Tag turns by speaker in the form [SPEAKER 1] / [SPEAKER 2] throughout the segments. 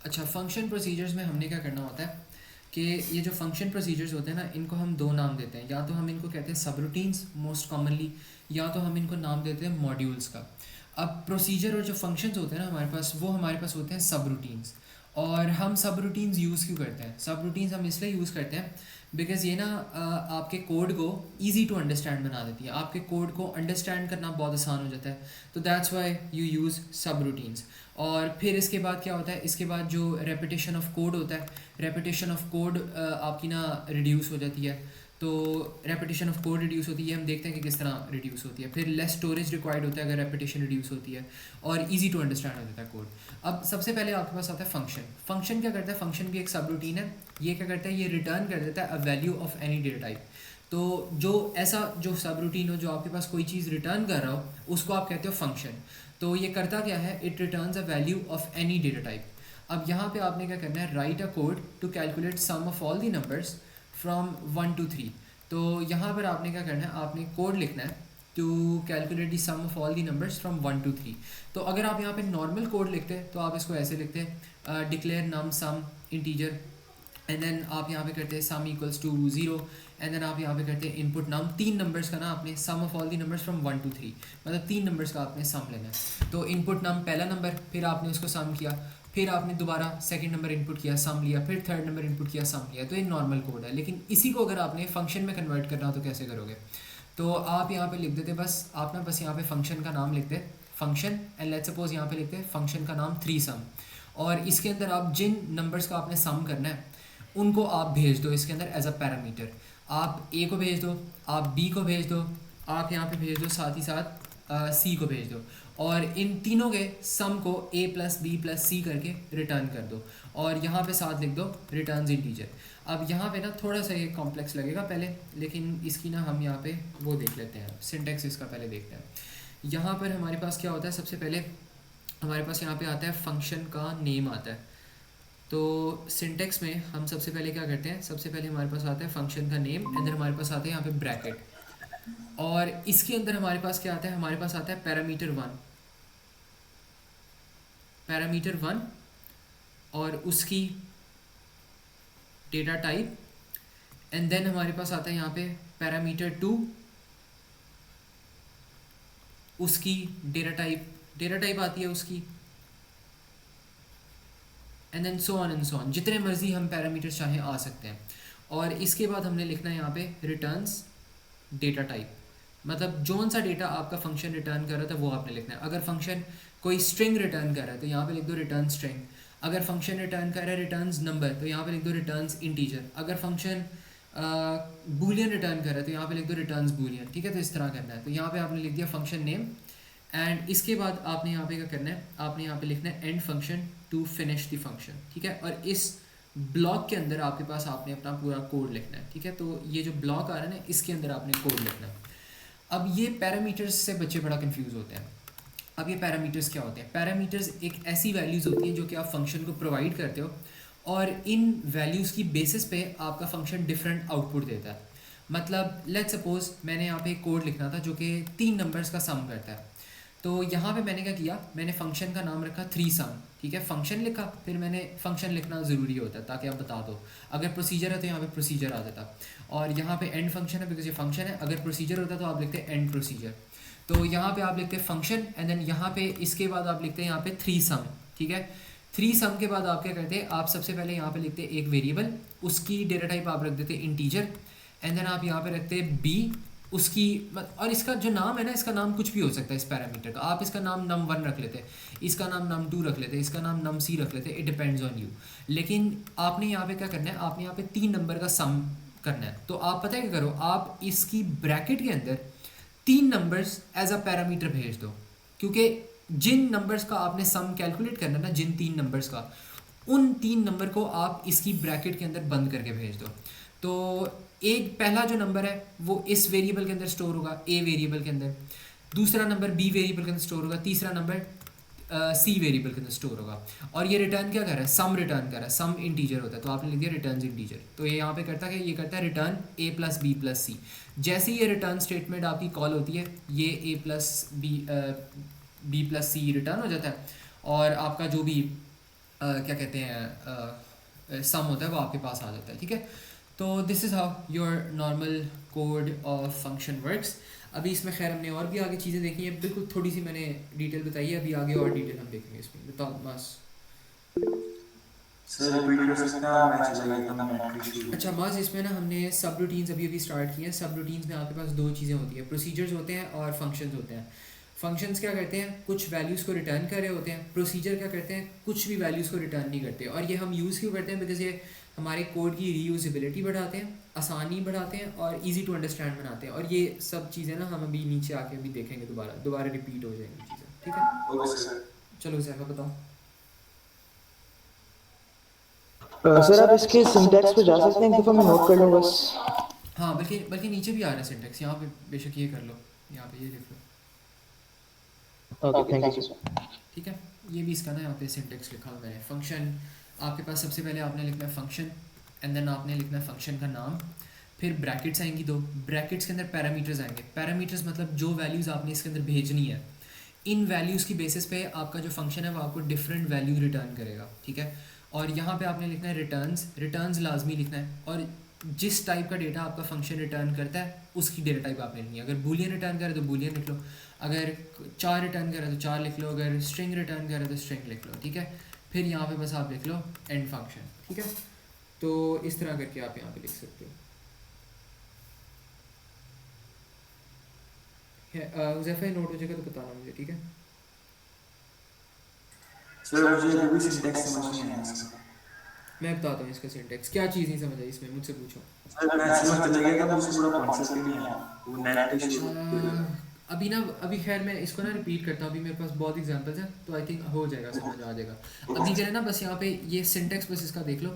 [SPEAKER 1] अच्छा, function procedures में हमने क्या करना होता है कि ये जो फंक्शन प्रोसीजर्स होते हैं ना, इनको हम दो नाम देते हैं। या तो हम इनको कहते हैं सब रूटीन्स मोस्ट कॉमनली, या तो हम इनको नाम देते हैं मॉड्यूल्स का। अब प्रोसीजर और जो फंक्शंस होते हैं ना हमारे पास, वो हमारे पास होते हैं सब रूटीन्स। और हम सब रूटीन्स यूज़ क्यों करते हैं? सब रूटीन्स हम इसलिए यूज़ करते हैं बिकॉज़ ये ना आपके कोड को ईजी टू अंडरस्टैंड बना देती है। आपके कोड को अंडरस्टैंड करना बहुत आसान हो जाता है, तो दैट्स वाई यू यूज़ सब रूटीन्स। और फिर इसके बाद क्या होता है, इसके बाद जो रेपिटेशन ऑफ कोड होता है, रेपिटेशन ऑफ कोड आपकी ना रिड्यूस हो जाती है। तो रेपिटेशन ऑफ कोड रिड्यूस होती है, हम देखते हैं कि किस तरह रिड्यूस होती है। फिर लेस स्टोरेज रिक्वायर्ड होता है अगर रेपिटेशन रिड्यूस होती है, और इजी टू अंडरस्टैंड हो जाता है कोड। अब सबसे पहले आपके पास आता है फंक्शन। फंक्शन क्या करता है? फंक्शन भी एक सब रूटीन है। ये क्या करता है? ये रिटर्न कर देता है अ value of any data type. तो जो ऐसा जो सब रूटीन हो, जो आपके पास कोई चीज़ रिटर्न कर रहा हो, उसको आप कहते हो फंक्शन। तो ये करता क्या है? It returns a value of any data type. अब यहाँ पे आपने क्या करना है? Write a code to calculate sum of all the numbers from 1 to 3। तो यहाँ पर आपने क्या करना है? आपने कोड लिखना है to calculate the sum of all the numbers from 1 to 3। तो अगर आप यहाँ पे नॉर्मल कोड लिखते हैं तो आप इसको ऐसे लिखते हैं, declare num sum integer, and then आप यहाँ पे करते हैं sum equals to 0, and then आप यहाँ पे करते हैं इनपुट नम। तीन नंबर्स का ना आपने sum of all the numbers from 1 to 3, मतलब तीन नंबर्स का आपने सम लेना है। तो इनपुट नम पहला नंबर, फिर आपने उसको सम किया, फिर आपने दोबारा सेकंड नंबर इनपुट किया, सम लिया, फिर थर्ड नंबर इनपुट किया, सम लिया। तो ये नॉर्मल कोड है, लेकिन इसी को अगर आपने फंक्शन में कन्वर्ट करना हो तो कैसे करोगे? तो आप यहाँ पे लिख देते बस, आप ना बस यहाँ पे फंक्शन का नाम लिखते फंक्शन, एंड लेट्स सपोज यहाँ पे लिखते हैं फंक्शन का नाम 3 सम। और इसके अंदर आप जिन नंबर्स का आपने सम करना है उनको आप भेज दो इसके अंदर एज अ पैरामीटर। आप ए को भेज दो, आप बी को भेज दो, आप यहाँ पे भेज दो साथ ही साथ सी को भेज दो, और इन तीनों के सम को a प्लस बी प्लस सी करके रिटर्न कर दो, और यहाँ पे साथ लिख दो रिटर्न्स इंटीजर। अब यहाँ पे ना थोड़ा सा ये कॉम्प्लेक्स लगेगा पहले, लेकिन इसकी ना हम यहाँ पे वो देख लेते हैं, सिंटेक्स इसका पहले देखते हैं। यहाँ पर हमारे पास क्या होता है? सबसे पहले हमारे पास यहाँ पे आता है फंक्शन का नेम आता है। तो सिंटेक्स में हम सबसे पहले क्या करते हैं? सबसे पहले हमारे पास आता है फंक्शन का नेम, एंड देन हमारे पास आता है यहाँ पे ब्रैकेट, और इसके अंदर हमारे पास क्या आता है? हमारे पास आता है पैरामीटर 1, पैरामीटर 1 और उसकी डेटा टाइप, एंड देन हमारे पास आता है यहाँ पे पैरामीटर 2, उसकी डेटा टाइप आती है उसकी, and then so on and so on, जितने मर्जी हम पैरामीटर्स चाहें आ सकते हैं। और इसके बाद हमने लिखना है यहाँ पे रिटर्न्स डेटा टाइप, मतलब जौन सा डेटा आपका फंक्शन रिटर्न कर रहा था वो आपने लिखना है। अगर फंक्शन कोई स्ट्रिंग रिटर्न कर रहा है तो यहाँ पे लिख दो रिटर्न स्ट्रिंग। अगर फंक्शन रिटर्न कर रहा है रिटर्न्स नंबर तो यहाँ पे लिख दो रिटर्न्स इंटीजर। अगर फंक्शन बूलियन रिटर्न कर रहा है तो यहाँ पे लिख दो रिटर्न्स बूलियन। ठीक है, तो इस तरह करना है। तो यहाँ पे आपने लिख दिया फंक्शन नेम, एंड इसके बाद आपने यहाँ पे क्या करना है? आपने यहाँ पे लिखना है end function to finish the function. ठीक है, और इस ब्लॉक के अंदर आपके पास आपने अपना पूरा कोड लिखना है। ठीक है, तो ये जो ब्लॉक आ रहा है ना, इसके अंदर आपने कोड लिखना है। अब ये पैरामीटर्स से बच्चे बड़ा कंफ्यूज होते हैं। अब ये पैरामीटर्स क्या होते हैं? पैरामीटर्स एक ऐसी वैल्यूज़ होती हैं जो कि आप फंक्शन को प्रोवाइड करते हो, और इन वैल्यूज़ की बेसिस पे आपका फंक्शन डिफरेंट आउटपुट देता है। मतलब लेट्स सपोज मैंने यहाँ पे एक कोड लिखना था जो कि 3 नंबर्स का सम करता है। तो यहाँ पे मैंने क्या किया? मैंने फंक्शन का नाम रखा 3 सम। ठीक है, फंक्शन लिखा, फिर मैंने फंक्शन लिखना ज़रूरी होता है ताकि आप बता दो। अगर प्रोसीजर है तो यहाँ पे प्रोसीजर आ जाता, और यहाँ पे एंड फंक्शन है बिकॉज ये फंक्शन है। अगर प्रोसीजर होता तो आप लिखते एंड प्रोसीजर। तो यहाँ पे आप लिखते हैं फंक्शन, एंड देन यहाँ पे इसके बाद आप लिखते हैं यहाँ पे 3 सम। ठीक है, 3 सम के बाद आप क्या करते हैं? आप सबसे पहले यहाँ पे लिखते हैं एक वेरिएबल, उसकी डेटा टाइप आप रख देते हैं इंटीजर, एंड देन आप यहाँ पे रखते हैं बी, उसकी और इसका जो नाम है ना, इसका नाम कुछ भी हो सकता है इस पैरामीटर का। आप इसका नाम num1 रख लेते हैं, इसका नाम num2 रख लेते हैं, इसका नाम num3 रख लेते हैं, इट डिपेंड्स ऑन यू। लेकिन आपने यहाँ पे क्या करना है? आपने यहाँ पे 3 नंबर का सम करना है। तो आप पता है क्या करो? आप इसकी ब्रैकेट के अंदर 3 नंबर्स एज अ पैरामीटर भेज दो, क्योंकि जिन नंबर्स का आपने सम कैलकुलेट करना है ना, जिन 3 नंबर्स का, उन 3 नंबर को आप इसकी ब्रैकेट के अंदर बंद करके भेज दो। तो एक पहला जो नंबर है वो इस वेरिएबल के अंदर स्टोर होगा, ए वेरिएबल के अंदर। दूसरा नंबर बी वेरिएबल के अंदर स्टोर होगा। तीसरा नंबर सी वेरिएबल के अंदर स्टोर होगा। और ये रिटर्न क्या कर रहा है? सम रिटर्न कर रहा है। सम इंटीजर होता है, तो आपने लिख दिया रिटर्न इंटीजर। तो ये यहाँ पे करता है कि ये करता है रिटर्न ए प्लस बी प्लस सी। जैसे ही ये रिटर्न स्टेटमेंट आपकी कॉल होती है, ये ए प्लस बी प्लस सी रिटर्न हो जाता है, और आपका जो भी क्या कहते हैं सम होता है वो आपके पास आ जाता है, ठीक है। तो this is how your normal code of function works. अभी इसमें खैर हमने और भी आगे चीज़ें देखी हैं, बिल्कुल थोड़ी सी मैंने डिटेल बताई है, अभी आगे और डिटेल हम देखेंगे इसमें। बताओ बस।
[SPEAKER 2] सर रिपीट कर सकते हैं आप, मैं चला गया था नेट की इशू।
[SPEAKER 1] अच्छा माज, इसमें ना हमने सब रूटीन्स अभी अभी स्टार्ट किए हैं। सब रूटीन्स में आपके पास दो चीज़ें होती हैं, प्रोसीजर्स होते हैं और फंक्शंस होते हैं। फंक्शंस क्या करते हैं, कुछ वैल्यूज़ को रिटर्न कर रहे होते हैं। प्रोसीजर क्या करते हैं, कुछ भी वैल्यूज़ को रिटर्न नहीं करते। और ये हम यूज़ क्यों करते हैं, बिकॉज ये हमारे कोड की रीयूजेबिलिटी बढ़ाते हैं, आसानी बढ़ाते हैं और ईजी टू अंडरस्टैंड बनाते हैं। और ये सब चीज़ें ना हम अभी नीचे आके अभी देखेंगे, दोबारा दोबारा रिपीट हो जाएंगी चीज़ें, ठीक है।
[SPEAKER 2] Okay sir.
[SPEAKER 1] चलो जैफा बताओ।
[SPEAKER 3] सर आप इसके सिंटैक्स पे जा सकते हैं, एक दफ़ा मैं नोट कर लूँ बस।
[SPEAKER 1] हाँ, बल्कि बल्कि नीचे भी आ रहा है सिंटेक्स, यहाँ पे बेशक ये कर लो, यहाँ पे ये लिख लो,
[SPEAKER 3] ओके थैंक यू सर।
[SPEAKER 1] ठीक है। ये भी इसका ना यहाँ पे सिंटेक्स लिखा हुआ मैंने। फंक्शन आपके पास सबसे पहले आपने लिखना है फंक्शन, एंड देन आपने लिखना है फंक्शन का नाम, फिर ब्रैकेट्स आएंगी दो, ब्रैकेट्स के अंदर पैरामीटर्स आएंगे। पैरामीटर्स मतलब जो वैल्यूज़ आपने इसके अंदर भेजनी है, इन वैल्यूज़ की बेसिस पे आपका जो फंक्शन है वो आपको डिफरेंट वैल्यू रिटर्न करेगा, ठीक है। और यहाँ पे आपने लिखना है रिटर्न्स, रिटर्न्स लाजमी लिखना है। और जिस टाइप का डेटा आपका फंक्शन रिटर्न करता है उसकी डेटा टाइप आपने लिखनी है। अगर बूलियन रिटर्न करे तो बूलियन लिख लो, अगर चार रिटर्न करे तो चार लिख लो, अगर स्ट्रिंग रिटर्न करे तो स्ट्रिंग लिख लो, ठीक है। फिर यहाँ पे बस आप लिख लो एंड फंक्शन, ठीक है। तो इस तरह करके आप यहाँ पे लिख सकते हो। हुज़ैफा नोट हो जाएगा तो बताना मुझे, ठीक है।
[SPEAKER 2] सर मुझे अभी भी सिंटैक्स समझ नहीं आया सर।
[SPEAKER 1] मैं बताता हूँ इसका सिंटेक्स। क्या चीज़ नहीं समझ आई इसमें, मुझसे पूछो।
[SPEAKER 2] सर मैं ऐसे में चला गया था, मुझे पूरा कॉन्सेप्ट ही नहीं आया, वो नेट इशू।
[SPEAKER 1] अभी ना अभी खैर मैं इसको ना रिपीट करता हूँ, अभी मेरे पास बहुत एग्जांपल्स हैं तो आई थिंक हो जाएगा, समझ आ जाएगा। अभी क्या है ना, बस यहाँ पे ये सिंटेक्स बस इसका देख लो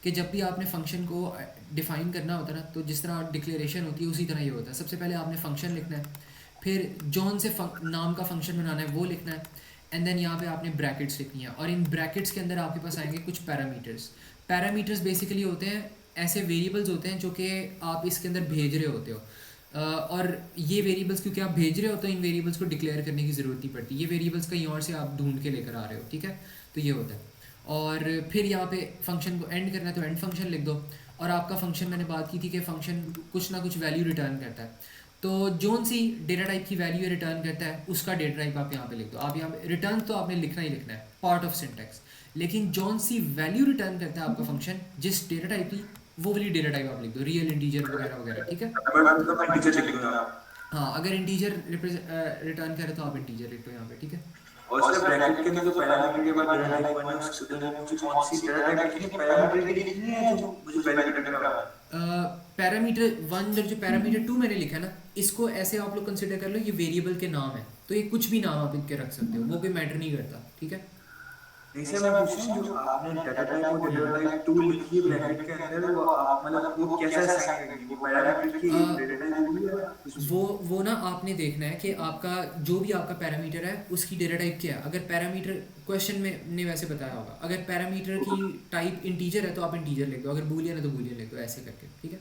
[SPEAKER 1] कि जब भी आपने फंक्शन को डिफाइन करना होता है ना, तो जिस तरह डिक्लेरेशन होती है उसी तरह ये होता है। सबसे पहले आपने फंक्शन लिखना है, फिर जॉन से नाम का फंक्शन बनाना है वो लिखना है, एंड देन यहाँ पे आपने ब्रैकेट्स लिखनी है। और इन ब्रैकेट्स के अंदर आपके पास आएंगे कुछ पैरामीटर्स। पैरामीटर्स बेसिकली होते हैं ऐसे वेरिएबल्स होते हैं जो कि आप इसके अंदर भेज रहे होते हो। और ये वेरिएबल्स क्योंकि आप भेज रहे हो तो इन वेरिएबल्स को डिक्लेयर करने की ज़रूरत नहीं पड़ती। ये वेरिएबल्स कहीं और से आप ढूंढ के लेकर आ रहे हो, ठीक है। तो ये होता है। और फिर यहाँ पे फंक्शन को एंड करना है तो एंड फंक्शन लिख दो। और आपका फंक्शन मैंने बात की थी कि फंक्शन कुछ ना कुछ वैल्यू रिटर्न करता है। तो जोन सी डेटा टाइप की वैल्यू रिटर्न करता है उसका डेटा टाइप आप यहाँ पे लिख दो। आप यहाँ पे रिटर्न तो आपने लिखना ही लिखना है, पार्ट ऑफ सिंटेक्स। लेकिन जोन सी वैल्यू रिटर्न करता है आपका फंक्शन जिस डेटा टाइप की, वो वाली डेटा टाइप आप लिख दो, रियल इंटीजर वगैरह वगैरह, ठीक है।
[SPEAKER 2] मतलब मैं टीचर लिख दूंगा।
[SPEAKER 1] हाँ, अगर इंटीजर रिटर्न करे तो आप इंटीजर लिख दो यहाँ पे, ठीक है।
[SPEAKER 2] और सर ब्रैकेट के अंदर जो पैरामीटर के बाद डेटा टाइप वन है, उसके अंदर मुझे कौन सी डेटा टाइप लिखनी है, पैरामीटर की लिखनी है जो मुझे वैल्यू रिटर्न करना है।
[SPEAKER 1] पैरामीटर वन जो पैरामीटर टू मैंने लिखा है ना, इसको ऐसे आप लोग कंसिडर कर लो ये वेरिएबल के नाम है, तो ये कुछ भी नाम आप इनके रख सकते हो, वो कोई मैटर नहीं करता, ठीक है।
[SPEAKER 2] नहीं सर मैं पूछ रहा हूँ, जो आपने डाटा टाइप और डेटा टाइप टू लिखी है ब्रैकेट के अंदर, वो आप मतलब वो कैसे असाइन करेंगे, वो पैरामीटर की डेटा टाइप होगी या कुछ?
[SPEAKER 1] वो ना आपने देखना है कि आपका जो भी आपका पैरामीटर है उसकी डेटा टाइप क्या है। अगर पैरामीटर क्वेश्चन में ने वैसे बताया होगा, अगर पैरामीटर की टाइप इंटीजर है तो आप इंटीजर लिख दो, अगर बूलियन है तो बूलियन लिख दो, ऐसे करके, ठीक है।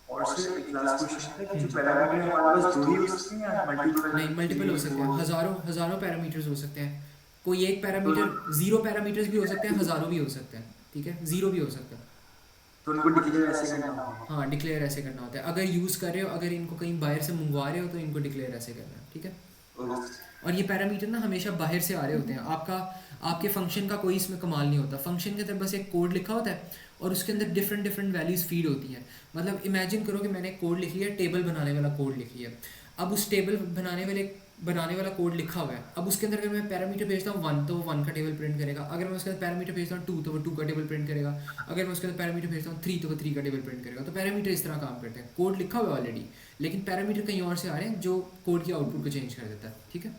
[SPEAKER 2] और सर एक लास्ट क्वेश्चन है कि जो पैरामीटर हमारे पास दो ही हो सकते हैं या मल्टीपल?
[SPEAKER 1] नहीं, मल्टीपल हो सकते हैं, हज़ारों हज़ारों पैरामीटर्स हो सकते हैं। कोई एक पैरामीटर, ज़ीरो पैरामीटर्स भी हो सकते हैं, हज़ारों भी हो सकते हैं, ठीक है। ज़ीरो भी हो सकता है।
[SPEAKER 2] तो उनको डिक्लेयर ऐसे करना होगा?
[SPEAKER 1] हाँ, डिक्लेयर ऐसे करना होता है। अगर यूज़ कर रहे हो, अगर इनको कहीं बाहर से मंगवा रहे हो तो इनको डिक्लेयर ऐसे करना है, ठीक है। और ये पैरामीटर ना हमेशा बाहर से आ रहे होते हैं। आपके फंक्शन का कोई इसमें कमाल नहीं होता। फंक्शन के अंदर बस एक कोड लिखा होता है और उसके अंदर डिफरेंट डिफरेंट वैल्यूज़ फीड होती हैं। मतलब इमेजिन करो कि मैंने कोड लिख लिया, टेबल बनाने वाला कोड लिख लिया। अब उस टेबल बनाने वाला कोड लिखा हुआ है। अब उसके अंदर अगर मैं पैरामीटर भेजता हूँ वन तो वो वन का टेबल प्रिंट करेगा। अगर मैं उसके अंदर पैरामीटर भेजता हूँ टू तो वो टू का टेबल प्रिंट करेगा। अगर मैं उसके अंदर पैरामीटर भेजता हूँ थ्री तो वो थ्री का टेबल प्रिंट करेगा। तो पैरामीटर इस तरह काम करते हैं। कोड लिखा हुआ है ऑलरेडी, लेकिन पैरामीटर कहीं और से आ रहे हैं जो कोड की आउटपुट को चेंज कर देता है, ठीक है।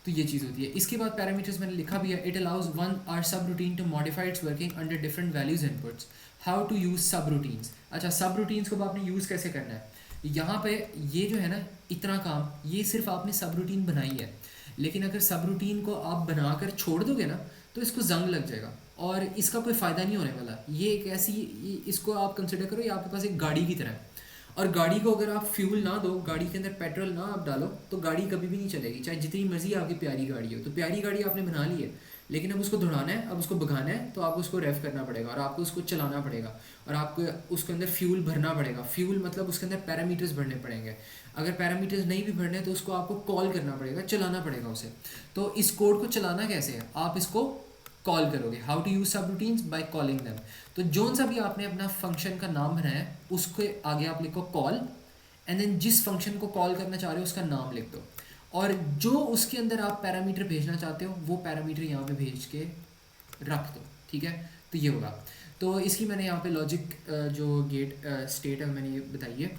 [SPEAKER 1] तो ये चीज़ होती है। इसके बाद पैरामीटर्स मैंने लिखा भी है, it allows one or subroutine to modify its working under different values inputs. How to use subroutines. अच्छा, सब रूटीन्स को आपने यूज़ कैसे करना है। यहाँ पे ये जो है ना, इतना काम ये सिर्फ आपने सब रूटीन बनाई है, लेकिन अगर सब रूटीन को आप बनाकर छोड़ दोगे ना तो इसको जंग लग जाएगा और इसका कोई फ़ायदा नहीं होने वाला। ये एक ऐसी, इसको आप कंसिडर करो ये आपके पास एक गाड़ी की तरह है। और गाड़ी को अगर आप फ्यूल ना दो, गाड़ी के अंदर पेट्रोल ना आप डालो, तो गाड़ी कभी भी नहीं चलेगी, चाहे जितनी मर्जी आपकी प्यारी गाड़ी हो। तो प्यारी गाड़ी आपने बना ली है, लेकिन अब उसको दौड़ाना है, अब उसको भगाना है, तो आपको उसको रेफ करना पड़ेगा और आपको उसको चलाना पड़ेगा और आपको उसके अंदर फ्यूल भरना पड़ेगा। फ्यूल मतलब उसके अंदर पैरामीटर्स भरने पड़ेंगे। अगर पैरामीटर्स नहीं भी भरने तो उसको आपको कॉल करना पड़ेगा, चलाना पड़ेगा उसे। तो इस कोड को चलाना कैसे है, आप इसको कॉल करोगे। हाउ टू यूज सब रूटीन्स, बाय कॉलिंग देम। तो जोन सा भी आपने अपना फंक्शन का नाम बनाया है उसके आगे आप लिखो कॉल, एंड देन जिस फंक्शन को कॉल करना चाह रहे हो उसका नाम लिख दो, और जो उसके अंदर आप पैरामीटर भेजना चाहते हो वो पैरामीटर यहाँ पे भेज के रख दो, ठीक है। तो ये होगा। तो इसकी मैंने यहाँ पे लॉजिक जो गेट स्टेट है मैंने ये बताई है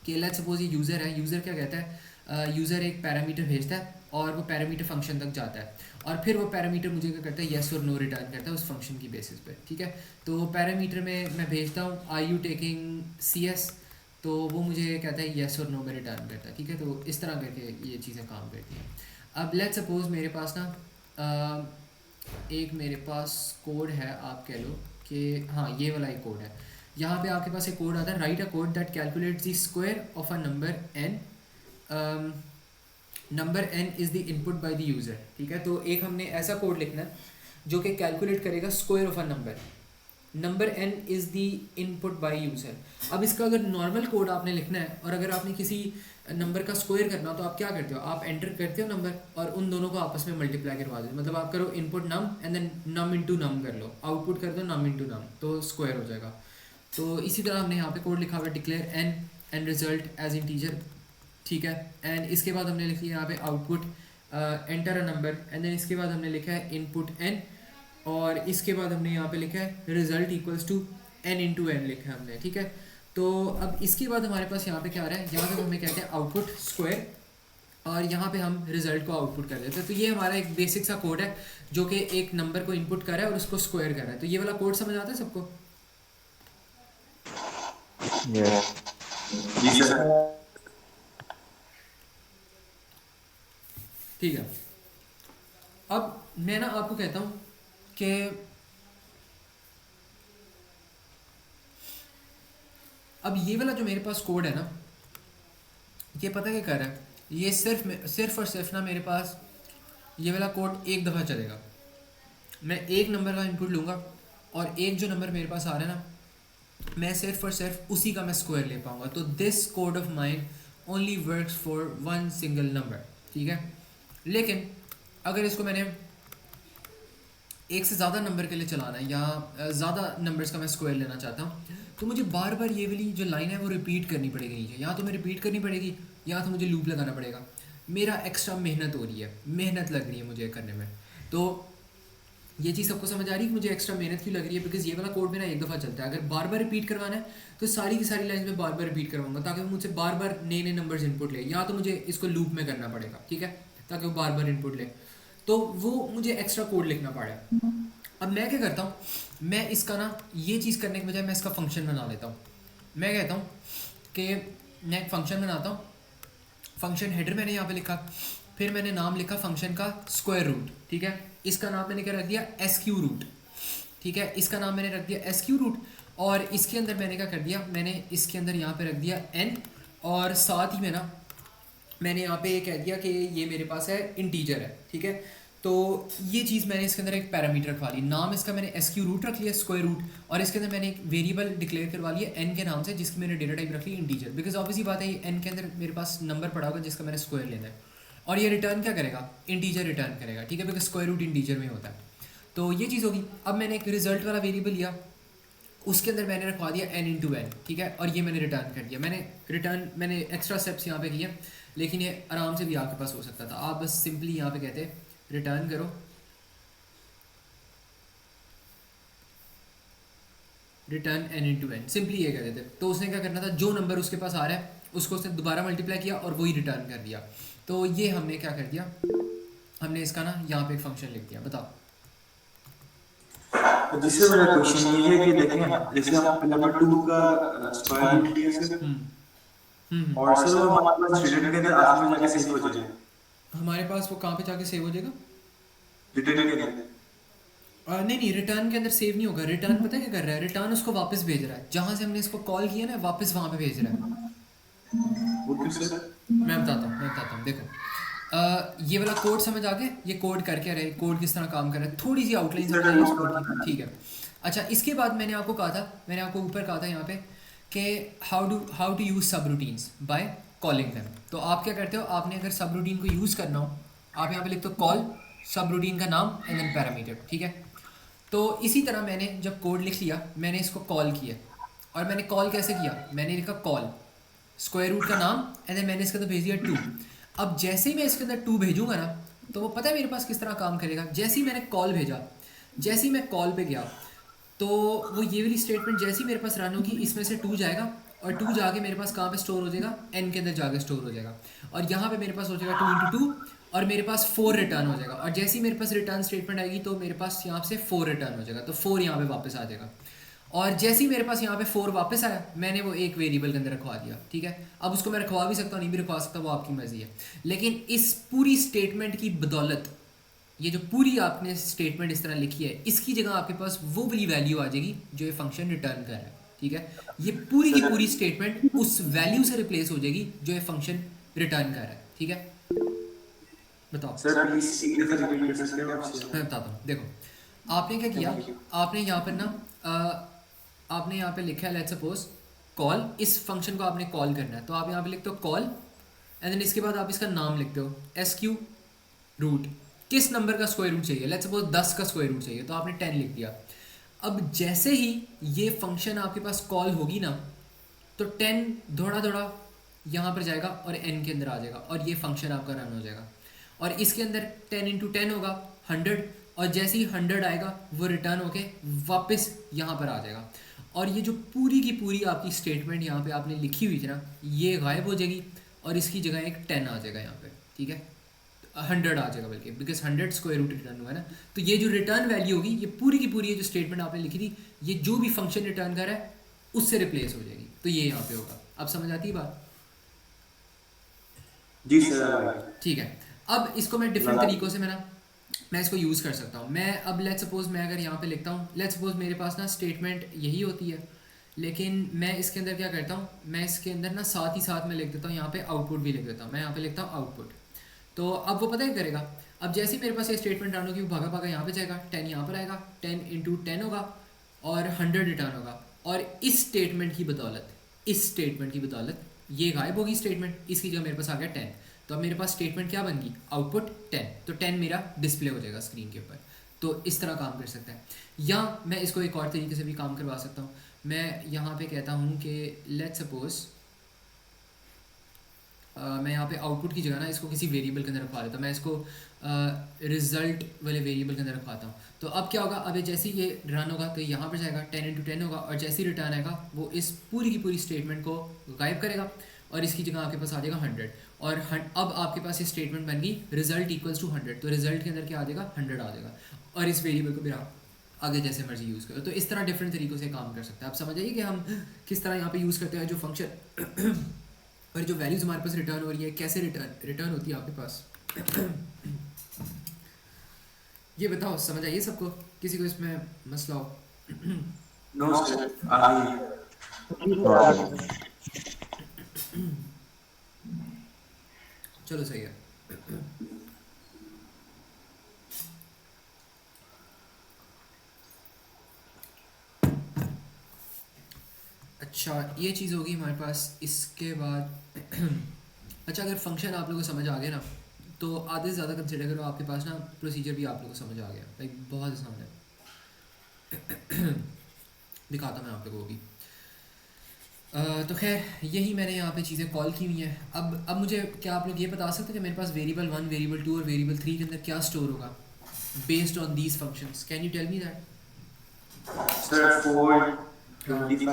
[SPEAKER 1] कि लेट्स सपोज ये यूज़र है। यूज़र क्या कहता है, यूज़र एक पैरामीटर भेजता है और वो पैरामीटर फंक्शन तक जाता है और फिर वो पैरामीटर मुझे क्या करता है, येस और नो रिटर्न करता है उस फंक्शन की बेसिस पे, ठीक है। तो पैरामीटर में मैं भेजता हूँ आर यू टेकिंग CS, तो वो मुझे कहता है येस और नो में रिटर्न करता है, ठीक है। तो इस तरह करके ये चीज़ें काम करती हैं। अब लेट्स सपोज मेरे पास ना एक मेरे पास कोड है, आप कह लो कि हाँ ये वाला एक कोड है। यहाँ पे आपके पास एक कोड आता है, write a code that calculates the square of a number n, number n is the input bye the user, ठीक है। तो एक हमने ऐसा कोड लिखना है जो कि कैलकुलेट करेगा square of a number n is the input by user. अब इसका अगर नॉर्मल कोड आपने लिखना है और अगर आपने किसी नंबर का स्क्वायर करना हो तो आप क्या करते हो, आप एंटर करते हो नंबर और उन दोनों को आपस में मल्टीप्लाई करवा दो। मतलब आप करो input num and then num into num कर लो, आउटपुट कर दो नम इंटू नम, तो स्क्वायर हो जाएगा। तो इसी तरह हमने यहाँ पे कोड लिखा हुआ है declare n and result as integer, ठीक है। एंड इसके बाद हमने लिखी है यहाँ पे output enter a number, and then इसके बाद हमने लिखा है इनपुट n, और इसके बाद हमने यहाँ पे लिखा है result equals to n into N लिखा है हमने, ठीक है। तो अब इसके बाद हमारे पास यहाँ पे क्या आ रहा है, यहाँ पे हमें कहते हैं आउटपुट स्क्वायर और यहाँ पे हम रिजल्ट को आउटपुट कर देते हैं। तो ये हमारा एक बेसिक सा कोड है जो कि एक नंबर को इनपुट कर रहा है और उसको स्क्वायर कर रहा है। तो ये वाला कोड समझ आता है सबको?
[SPEAKER 3] Yes.
[SPEAKER 2] जी सर।
[SPEAKER 1] ठीक है। अब मैं ना आपको कहता हूँ कि अब ये वाला जो मेरे पास कोड है ना, ये पता क्या कर रहा है, ये सिर्फ और सिर्फ ना मेरे पास ये वाला कोड एक दफ़ा चलेगा। मैं एक नंबर का इनपुट लूँगा और एक जो नंबर मेरे पास आ रहा है ना, मैं सिर्फ और सिर्फ उसी का मैं स्क्वायर ले पाऊँगा। तो this code of mind only works for one single number, ठीक है। लेकिन अगर इसको मैंने एक से ज़्यादा नंबर के लिए चलाना है या ज़्यादा नंबर्स का मैं स्क्वायर लेना चाहता हूँ, तो मुझे बार बार ये वाली जो लाइन है वो रिपीट करनी पड़ेगी नीचे। या तो मैं रिपीट करनी पड़ेगी या तो मुझे लूप लगाना पड़ेगा। मेरा एक्स्ट्रा मेहनत हो रही है, मेहनत लग रही है मुझे करने में। तो ये चीज़ सबको समझ आ रही है कि मुझे एक्स्ट्रा मेहनत क्यों लग रही है, बिकॉज ये वाला कोड मेरा एक दफ़ा चलता है। अगर बार बार रिपीट करवाना है तो सारी की सारी लाइन में बार बार रिपीट करवाऊंगा ताकि वो मुझसे बार बार नए नए नंबर्स इनपुट ले, या तो मुझे इसको लूप में करना पड़ेगा, ठीक है, ताकि वो बार बार इनपुट ले। तो वो मुझे एक्स्ट्रा कोड लिखना पड़ा। अब मैं क्या करता हूँ, मैं इसका ना ये चीज़ करने के बजाय मैं इसका फंक्शन बना लेता हूँ। मैं कहता हूँ कि मैं एक फ़ंक्शन बनाता हूँ। फंक्शन हेडर मैंने यहाँ पे लिखा, फिर मैंने नाम लिखा फंक्शन का स्क्वायर रूट, ठीक है। इसका नाम मैंने क्या रख दिया, SQ रूट, ठीक है। इसका नाम मैंने रख दिया SQ रूट और इसके अंदर मैंने क्या कर दिया, मैंने इसके अंदर यहाँ पे रख दिया n, और साथ ही में ना मैंने यहाँ पे ये कह दिया कि ये मेरे पास है इंटीजर है, ठीक है। तो ये चीज़ मैंने इसके अंदर एक पैरामीटर रखवा ली, नाम इसका मैंने SQ रूट रख लिया, स्क्वायर रूट, और इसके अंदर मैंने एक वेरिएबल डिक्लेयर करवा लिया n के नाम से, जिसकी मैंने डेटा टाइप रख ली इंटीजर, बिकॉज ऑब्वियसली बात है n के अंदर मेरे पास नंबर पड़ा होगा जिसका मैंने स्क्वायर लेना है, और ये रिटर्न क्या करेगा, इंटीजर रिटर्न करेगा, ठीक है, बिकॉज स्क्वायर रूट इंटीजर में होता है। तो ये चीज़ होगी। अब मैंने एक रिजल्ट वाला वेरिएबल लिया, उसके अंदर मैंने रखवा दिया n इंटू एन, ठीक है, और ये मैंने रिटर्न कर दिया। मैंने एक्स्ट्रा स्टेप्स यहाँ पे किए, लेकिन ये आराम से भी आपके पास हो सकता था। आप बस सिंपली यहाँ पे कहते रिटर्न करो return n into N, simply ये कह देते। तो उसने क्या करना था, जो नंबर उसके पास आ रहा है उसको उसने दोबारा मल्टीप्लाई किया और वही रिटर्न कर दिया। तो ये हमने क्या कर दिया, हमने इसका ना यहाँ पे एक फंक्शन लिख दिया। बताओ।
[SPEAKER 2] जिससे मेरा क्वेश्चन ये है कि देखें, जैसे हम नंबर 2 का स्क्वायर रूट लिया सर, और सर वो हमारे पास रिटर्न के अंदर आखिर में जाके सेव हो जाएगा।
[SPEAKER 1] हमारे पास वो कहाँ पे जाके सेव हो जाएगा,
[SPEAKER 2] रिटर्न के अंदर।
[SPEAKER 1] नहीं, रिटर्न के अंदर सेव नहीं होगा। रिटर्न पता है क्या कर रहा है, रिटर्न उसको वापस भेज रहा है, जहाँ से हमने इसको कॉल किया ना वापस वहाँ पे भेज रहा है।
[SPEAKER 2] वो क्यों सर?
[SPEAKER 1] मैं बताता हूँ देखो। ये वाला कोड समझ आ गया, ये कोड करके रहे, कोड किस तरह काम कर रहा है, थोड़ी सी आउटलाइन समझ आई इस कोड की, ठीक है। अच्छा, इसके बाद मैंने आपको कहा था, मैंने आपको ऊपर कहा था यहाँ पे कि हाउ टू यूज़ सब रूटीन्स बाय कॉलिंग देम। तो आप क्या करते हो, आपने अगर सब रूटीन को यूज़ करना हो, आप यहाँ पे लिखते हो कॉल सब रूटीन का नाम एंड देन पैरामीटर, ठीक है। तो इसी तरह मैंने जब कोड लिख लिया, मैंने इसको कॉल किया, और मैंने कॉल कैसे किया, मैंने लिखा कॉल स्क्वायर रूट का नाम एंड देन मैंने इसके अंदर भेज दिया 2। अब जैसे ही मैं इसके अंदर 2 भेजूंगा ना, तो वो पता है मेरे पास किस तरह काम करेगा। जैसे ही मैंने कॉल भेजा, जैसे ही मैं कॉल पे गया, तो वो ये वाली स्टेटमेंट जैसे ही मेरे पास रन होगी, इसमें से 2 जाएगा, और 2 जाके मेरे पास कहाँ पे स्टोर हो जाएगा, n के अंदर जाके स्टोर हो जाएगा, और यहाँ पे मेरे पास हो जाएगा 2 इंटू 2, और मेरे पास 4 रिटर्न हो जाएगा। और जैसे ही मेरे पास रिटर्न स्टेटमेंट आएगी, तो मेरे पास यहाँ से 4 रिटर्न हो जाएगा, तो 4 यहाँ पे वापस आ जाएगा। और जैसे ही मेरे पास यहाँ पे 4 वापस आया, मैंने वो एक वेरिएबल के अंदर रखवा दिया, ठीक है। अब उसको मैं रखवा भी सकता हूँ, नहीं भी रखवा सकता, वो आपकी मर्जी है। लेकिन इस पूरी स्टेटमेंट की बदौलत, ये जो पूरी आपने स्टेटमेंट इस तरह लिखी है, इसकी जगह आपके पास वो वाली वैल्यू आ जाएगी जो ये फंक्शन रिटर्न कर रहा है, ठीक है। ये पूरी की पूरी स्टेटमेंट उस वैल्यू से रिप्लेस हो जाएगी जो ये फंक्शन रिटर्न कर रहा है, ठीक है। बताओ
[SPEAKER 2] सर प्लीज एक दफा रिपीट कर सकते हो आप?
[SPEAKER 1] मैं बताता हूँ, देखो आपने क्या किया, आपने यहाँ पर ना आपने यहाँ पे लिखा है लेट्स सपोज कॉल, इस फंक्शन को आपने कॉल करना है, तो आप यहाँ पे लिखते हो कॉल एंड देन इसके बाद आप इसका नाम लिखते हो SQ रूट, किस नंबर का स्क्वायर रूट चाहिए, लेट्स सपोज 10 का स्क्वायर रूट चाहिए, तो आपने 10 लिख दिया। अब जैसे ही ये फंक्शन आपके पास कॉल होगी ना, तो 10 थोड़ा थोड़ा यहाँ पर जाएगा और n के अंदर आ जाएगा, और ये फंक्शन आपका रन हो जाएगा। और इसके अंदर 10 इंटू 10 होगा 100, और जैसे ही 100 आएगा वो रिटर्न होके वापस यहाँ पर आ जाएगा। और ये जो पूरी की पूरी आपकी स्टेटमेंट यहाँ पे आपने लिखी हुई थी ना, ये गायब हो जाएगी, और इसकी जगह एक 10 आ जाएगा यहाँ पे, ठीक है, 100 आ जाएगा बल्कि, बिकॉज 100 स्क्वायर रूट रिटर्न हुआ है ना। तो ये जो रिटर्न वैल्यू होगी, ये पूरी की पूरी ये जो स्टेटमेंट आपने लिखी थी, ये जो भी फंक्शन रिटर्न कर रहा है उससे रिप्लेस हो जाएगी, तो ये यहाँ पे होगा। अब समझ आती है बात?
[SPEAKER 2] जी सर।
[SPEAKER 1] ठीक है। अब इसको मैं डिफरेंट तरीक़ों से मैं इसको यूज़ कर सकता हूँ। मैं अब लेट्स सपोज मैं अगर यहाँ पे लिखता हूँ, लेट्स सपोज मेरे पास ना स्टेटमेंट यही होती है, लेकिन मैं इसके अंदर क्या करता हूँ, मैं इसके अंदर ना साथ ही साथ मैं लिख देता हूँ यहाँ पे आउटपुट भी लिख देता हूँ। मैं यहाँ पे लिखता हूँ आउटपुट, तो अब वो पता ही करेगा। अब जैसे ही मेरे पास ये स्टेटमेंट रन होगी, वो भागा भागा यहाँ पे जाएगा, 10 यहाँ पर आएगा, 10 इंटू 10 होगा, और 100 रिटर्न होगा। और इस स्टेटमेंट की बदौलत ये गायब होगी स्टेटमेंट, इसकी जगह मेरे पास आ गया 10। तो अब मेरे पास स्टेटमेंट क्या बन गई, आउटपुट 10, तो 10 मेरा डिस्प्ले हो जाएगा स्क्रीन के ऊपर। तो इस तरह काम कर सकता है। या मैं इसको एक और तरीके से भी काम करवा सकता हूँ। मैं यहाँ पे कहता हूँ कि लेट्स सपोज मैं यहाँ पे आउटपुट की जगह ना इसको किसी वेरिएबल के अंदर रखवा देता हूँ। मैं इसको रिजल्ट वाले वेरिएबल के अंदर रखवाता हूँ। तो अब क्या होगा, अब जैसे ही ये रन होगा तो यहाँ पर जाएगा, 10 इंटू 10 होगा, और जैसे ही रिटर्न आएगा वो इस पूरी की पूरी स्टेटमेंट को गायब करेगा, और इसकी जगह आपके पास आ जाएगा 100। और अब आपके पास ये स्टेटमेंट बन गई रिजल्ट इक्वल्स टू 100, तो रिजल्ट के अंदर क्या आ जाएगा, 100 आ जाएगा, और इस वेरिएबल को भी आप आगे जैसे मर्जी यूज़ करो। तो इस तरह डिफरेंट तरीक़ों से काम कर सकते हैं। आप समझ आइए कि हम किस तरह यहाँ पे यूज़ करते हैं जो फंक्शन और जो वैल्यूज़ हमारे पास रिटर्न हो रही है, कैसे रिटर्न होती है आपके पास। ये बताओ, समझ आइए सबको, किसी को इसमें मसला हो?
[SPEAKER 2] नो सर,
[SPEAKER 1] चलो सही है। अच्छा, ये चीज़ होगी हमारे पास। इसके बाद अच्छा, अगर फंक्शन आप लोगों को समझ आ गया ना, तो आधे से ज़्यादा कंसिडर करो, आपके पास ना प्रोसीजर भी आप लोगों को समझ आ गया, लाइक बहुत आसान है। दिखाता मैं आप लोगों को भी। तो खैर यही मैंने यहाँ पे चीज़ें कॉल की हुई हैं। अब मुझे क्या आप लोग ये बता सकते हैं कि मेरे पास वेरिएबल 1, वेरिएबल 2 और वेरिएबल 3 के अंदर क्या स्टोर होगा based on these functions? Can you tell me that?
[SPEAKER 2] Sir 425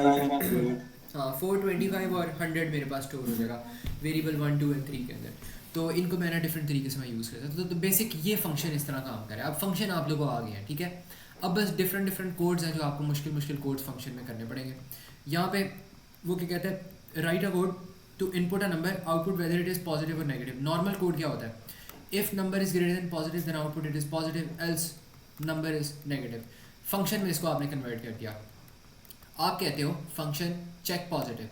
[SPEAKER 1] हाँ, 425 और 100 मेरे पास स्टोर हो जाएगा वेरिएबल 1, 2 एंड 3 के अंदर। तो इनको मैंने डिफरेंट तरीके से मैं यूज़ करता हूँ। तो बेसिक ये फंक्शन इस तरह काम करे। अब फंक्शन आप लोगों को आ गए हैं, ठीक है। अब बस डिफरेंट कोड्स हैं जो आपको मुश्किल कोड्स फंक्शन में करने पड़ेंगे। यहाँ पे वो क्या कहते हैं, write a code to input a number, output whether it is positive और नेगेटिव। नॉर्मल कोड क्या होता है, if number is greater than positive then output it is positive, else number is negative. Function में इसको आपने convert कर दिया। आप कहते हो फंक्शन चेक पॉजिटिव,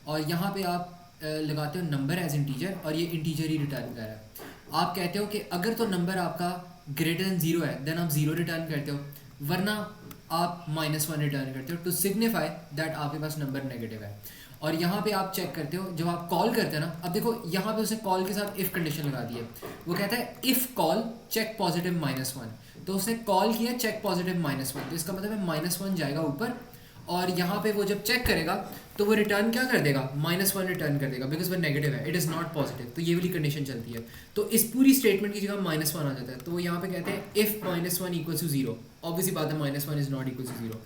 [SPEAKER 1] और यहाँ पे आप लगाते हो नंबर एज इंटीजर, और ये इंटीजर ही रिटर्न कर रहा है। आप कहते हो कि अगर तो नंबर आपका ग्रेटर देन 0 है देन आप 0 रिटर्न करते हो, वरना आप -1 रिटर्न करते हो टू सिग्निफाई दैट आपके पास नंबर नेगेटिव है। और यहाँ पे आप चेक करते हो, जब आप कॉल करते हैं ना, अब देखो यहाँ पे उसने कॉल के साथ इफ़ कंडीशन लगा दी है। वो कहता है इफ़ कॉल चेक पॉजिटिव -1, तो उसने कॉल किया चेक पॉजिटिव -1, तो इसका मतलब है -1 जाएगा ऊपर, और यहाँ पे वो जब चेक करेगा तो वो रिटर्न क्या कर देगा, -1 रिटर्न कर देगा, बिकॉज वो नेगेटिव है, इट इज़ नॉट पॉजिटिव। तो ये वाली कंडीशन चलती है। तो इस पूरी स्टेटमेंट की जगह -1 आ जाता है, तो वो यहाँ पे कहते हैं इफ़ -1 = 0, ऑब्वियसली बात है -1 इज़ नॉट इक्वल टू 0,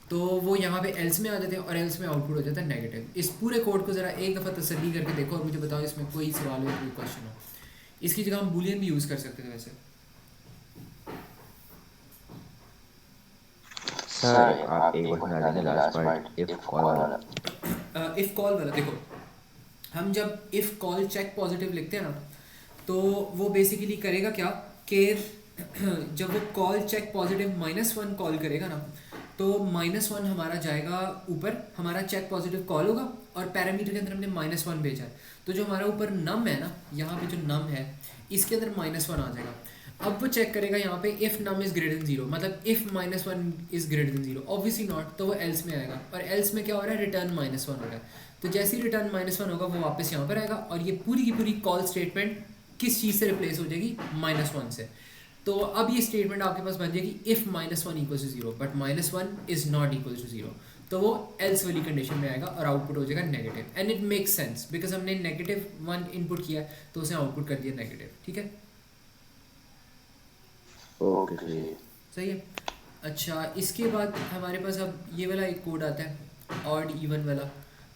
[SPEAKER 1] तो वो यहाँ पे एल्स में आ जाते हैं, और एल्स में आउटपुट हो जाता है नेगेटिव। इस पूरे कोड को ज़रा एक दफ़ा तसल्ली करके देखो और मुझे बताओ इसमें कोई सवाल हो, कोई क्वेश्चन हो। इसकी जगह हम बूलियन भी यूज़ कर सकते थे वैसे।
[SPEAKER 4] सर आप एक बार सुना देंगे लास्ट पार्ट इफ कॉल वाला।
[SPEAKER 1] इफ़ कॉल वाला देखो, हम जब इफ़ कॉल चेक पॉजिटिव लिखते हैं ना, तो वो बेसिकली करेगा क्या कि जब वो कॉल चेक पॉजिटिव -1 कॉल करेगा ना, तो -1 हमारा जाएगा ऊपर, हमारा चेक पॉजिटिव कॉल होगा, और पैरामीटर के अंदर हमने -1 भेजा है, तो जो हमारा ऊपर नम है ना, यहाँ पे जो नम है इसके अंदर -1 आ जाएगा। अब वो चेक करेगा यहाँ पे if num is greater than 0, मतलब if -1 is greater than 0, obviously not, तो वो एल्स में आएगा, और एल्स में क्या हो रहा है, रिटर्न -1 हो रहा है। तो जैसे ही रिटर्न -1 होगा वो वापस यहाँ पर आएगा, और ये पूरी की पूरी कॉल स्टेटमेंट किस चीज़ से रिप्लेस हो जाएगी, -1 से। तो अब ये स्टेटमेंट आपके पास बन जाएगी if -1 = 0 but -1 is not equal to 0, तो वो एल्स वाली कंडीशन में आएगा और आउटपुट हो जाएगा negative. And it makes sense because हमने -1 इनपुट किया है, तो उसे आउटपुट कर दिया नेगेटिव। ठीक है,
[SPEAKER 4] ओके
[SPEAKER 1] सही है। अच्छा, इसके बाद हमारे पास अब ये वाला एक कोड आता है ऑड इवन वाला।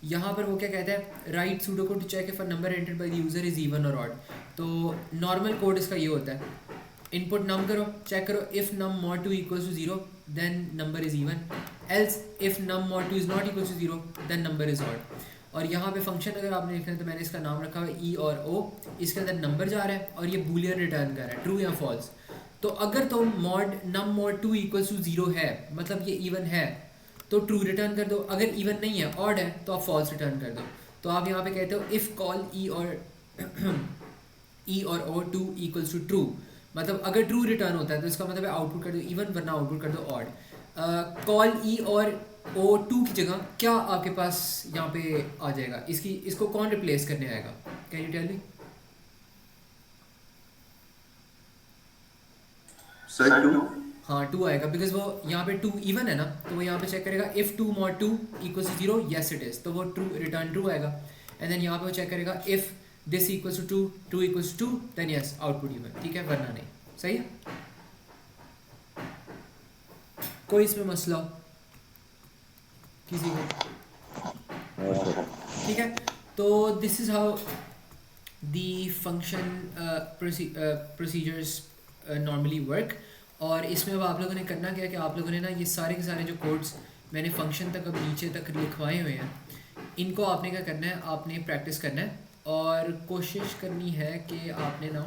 [SPEAKER 1] यहाँ पर वो क्या कहता है, write pseudo code to check if a number entered by the user is even और ऑड। तो नॉर्मल कोड इसका ये होता है, इनपुट नम करो, चेक करो, if num mod 2 = 0 then number is even, else if num mod 2 is not equal to 0 then number is odd. और यहाँ पे फंक्शन अगर आपने लिखना है तो मैंने इसका नाम रखा हुआ है ई और ओ, इसके अंदर नंबर जा रहा है और ये बूलियन रिटर्न कर रहा है, ट्रू या फॉल्स। तो अगर तो नम mod 2 = 0 है, मतलब ये इवन है, तो ट्रू रिटर्न कर दो, अगर इवन नहीं है ऑड है तो आप फॉल्स रिटर्न कर दो। तो आप यहाँ पे कहते हो इफ़ कॉल ई और ओ 2 = ट्रू, मतलब अगर ट्रू रिटर्न होता है तो इसका मतलब है आउटपुट कर दो इवन, वरना आउटपुट कर दो ऑड। कॉल ई और ओ 2 की जगह क्या आपके पास यहाँ पे आ जाएगा, इसको कौन रिप्लेस करने आएगा, can you tell me?
[SPEAKER 2] Sir 2।
[SPEAKER 1] हाँ 2 आएगा, बिकॉज वो यहाँ पे 2 इवन है ना, तो वो यहाँ पे चेक करेगा if 2 mod 2 = 0 yes it is, तो वो ट्रू रिटर्न ट्रू आएगा। एंड देन यहाँ पे वो चेक करेगा if this = 2 2 = 2 then yes output even, ठीक है, वरना नहीं। सही है, कोई इसमें मसला हो किसी को? ठीक है, तो this is how the function procedures normally work. और इसमें अब आप लोगों ने करना क्या है कि आप लोगों ने ना ये सारे के सारे जो कोड्स मैंने फंक्शन तक अब नीचे तक लिखवाए हुए हैं, इनको आपने क्या करना है, आपने प्रैक्टिस करना है और कोशिश करनी है कि आपने ना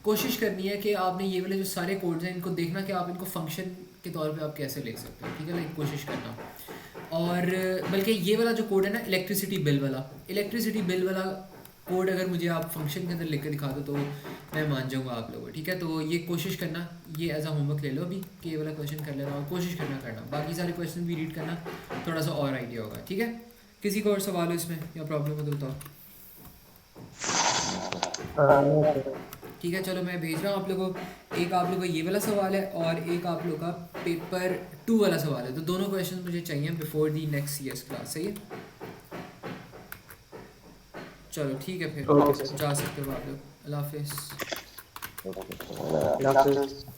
[SPEAKER 1] कोशिश करनी है कि आपने ये वाले जो सारे कोड्स हैं इनको देखना कि आप इनको फंक्शन के तौर पे आप कैसे ले सकते हो। ठीक है, लाइक कोशिश करना। और बल्कि ये वाला जो कोड है ना इलेक्ट्रिसिटी बिल वाला कोड अगर मुझे आप फंक्शन के अंदर लिख कर दिखा दो तो मैं मान जाऊँगा आप लोगों को। ठीक है, तो ये कोशिश करना, ये एज अ होमवर्क ले लो अभी कि ये वाला क्वेश्चन कर लेना और कोशिश करना, बाकी सारे क्वेश्चन भी रीड करना, थोड़ा सा और आइडिया होगा। ठीक है, किसी को और सवाल हो इसमें या प्रॉब्लम हो तो बताओ। ठीक है, चलो मैं भेज रहा हूँ आप लोगों को, एक आप लोगों का ये वाला सवाल है और एक आप लोगों का पेपर 2 वाला सवाल है, तो दोनों क्वेश्चन मुझे चाहिए before the next CS class. सही है, चलो ठीक है, फिर जा सकते हो आप लोग। अल्लाह हाफिज़।
[SPEAKER 3] अल्लाह हाफिज़।